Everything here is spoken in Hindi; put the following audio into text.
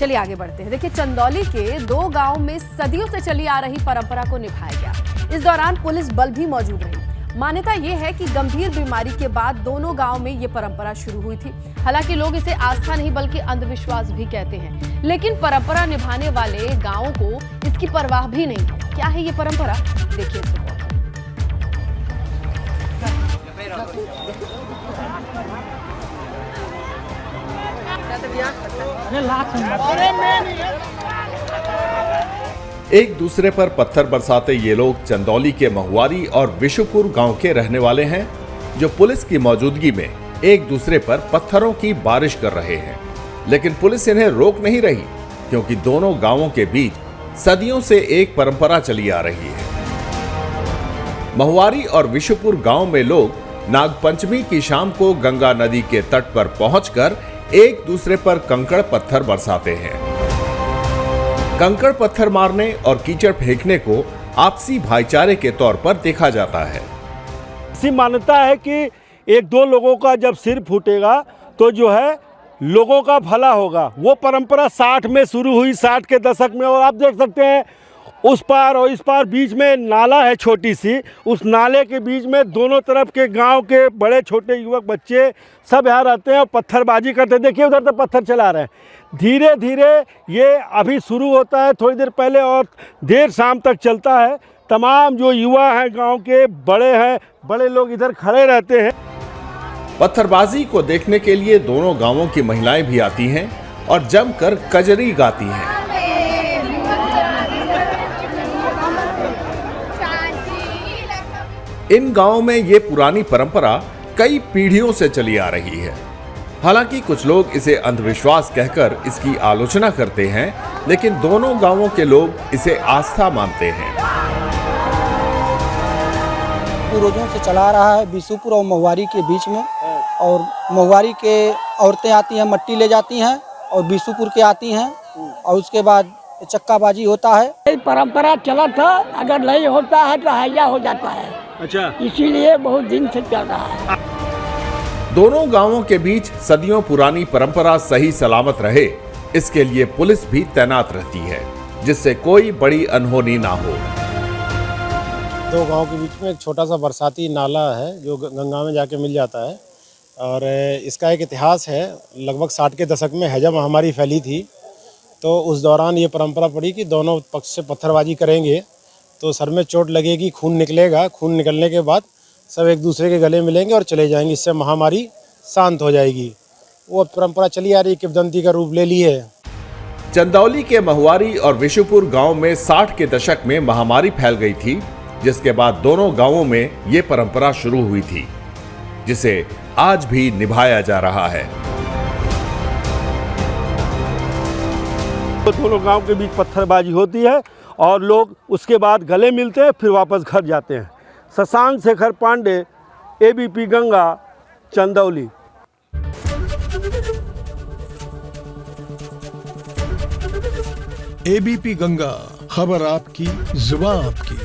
चलिए आगे बढ़ते हैं। देखिए, चंदौली के 2 गांव में सदियों से चली आ रही परंपरा को निभाया गया। इस दौरान पुलिस बल भी मौजूद रही। मान्यता यह है कि गंभीर बीमारी के बाद दोनों गांव में ये परंपरा शुरू हुई थी। हालांकि लोग इसे आस्था नहीं बल्कि अंधविश्वास भी कहते हैं, लेकिन परंपरा निभाने वाले गांवों को इसकी परवाह भी नहीं है। क्या है ये परंपरा, देखिए इस रिपोर्ट। एक दूसरे पर पत्थर बरसाते ये लोग चंदौली के महुआरी और विशुपुर गांव के रहने वाले हैं, जो पुलिस की मौजूदगी में एक दूसरे पर पत्थरों की बारिश कर रहे हैं। लेकिन पुलिस इन्हें रोक नहीं रही, क्योंकि दोनों गांवों के बीच सदियों से एक परंपरा चली आ रही है। महुआरी और विशुपुर गांव में लोग नागपंचमी की शाम को गंगा नदी के तट पर पहुंचकर एक दूसरे पर कंकड़ पत्थर बरसाते हैं। कंकड़ पत्थर मारने और कीचड़ फेंकने को आपसी भाईचारे के तौर पर देखा जाता है। ऐसी मान्यता है कि 1-2 लोगों का जब सिर फूटेगा तो जो है लोगों का भला होगा। वो परंपरा 60 में शुरू हुई, 60 के दशक में। और आप देख सकते हैं उस पार और इस पार बीच में नाला है छोटी सी। उस नाले के बीच में दोनों तरफ के गांव के बड़े छोटे युवक बच्चे सब यहाँ रहते हैं और पत्थरबाजी करते हैं। देखिए उधर तो पत्थर चला रहे हैं। धीरे धीरे ये अभी शुरू होता है थोड़ी देर पहले और देर शाम तक चलता है। तमाम जो युवा हैं गांव के, बड़े हैं, बड़े लोग इधर खड़े रहते हैं। पत्थरबाजी को देखने के लिए दोनों गांवों की महिलाएं भी आती हैं और जमकर कजरी गाती हैं। इन गांवों में ये पुरानी परंपरा कई पीढ़ियों से चली आ रही है। हालांकि कुछ लोग इसे अंधविश्वास कहकर इसकी आलोचना करते हैं, लेकिन दोनों गांवों के लोग इसे आस्था मानते हैं। पूर्वजों से चला रहा है विशुपुर और महुआरी के बीच में। और महुआरी के औरतें आती हैं, मट्टी ले जाती हैं, और विशुपुर के आती हैं, और उसके बाद चक्काबाजी होता है। परंपरा चला था, अगर नहीं होता है तो हैया हो जाता है। अच्छा, इसीलिए बहुत दिन से चल रहा है। दोनों गांवों के बीच सदियों पुरानी परंपरा सही सलामत रहे, इसके लिए पुलिस भी तैनात रहती है, जिससे कोई बड़ी अनहोनी ना हो। 2 गांव के बीच में एक छोटा सा बरसाती नाला है जो गंगा में जाके मिल जाता है। और इसका एक इतिहास है। लगभग 60 के दशक में हैजा महामारी फैली थी, तो उस दौरान ये परंपरा पड़ी कि दोनों पक्ष से पत्थरबाजी करेंगे तो सर में चोट लगेगी, खून निकलेगा। खून निकलने के बाद सब एक दूसरे के गले मिलेंगे और चले जाएंगे। इससे महामारी शांत हो जाएगी। वो परंपरा चली आ रही, किंवदंती का रूप ले ली है। चंदौली के महुआरी और विशुपुर गांव में 60 के दशक में महामारी फैल गई थी, जिसके बाद दोनों गांवों में ये परंपरा शुरू हुई थी, जिसे आज भी निभाया जा रहा है। तो दोनों गांव के बीच पत्थरबाजी होती है और लोग उसके बाद गले मिलते हैं, फिर वापस घर जाते हैं। शशांक शेखर पांडे, ABP गंगा, चंदौली। ABP गंगा, खबर आपकी, जुबान आपकी।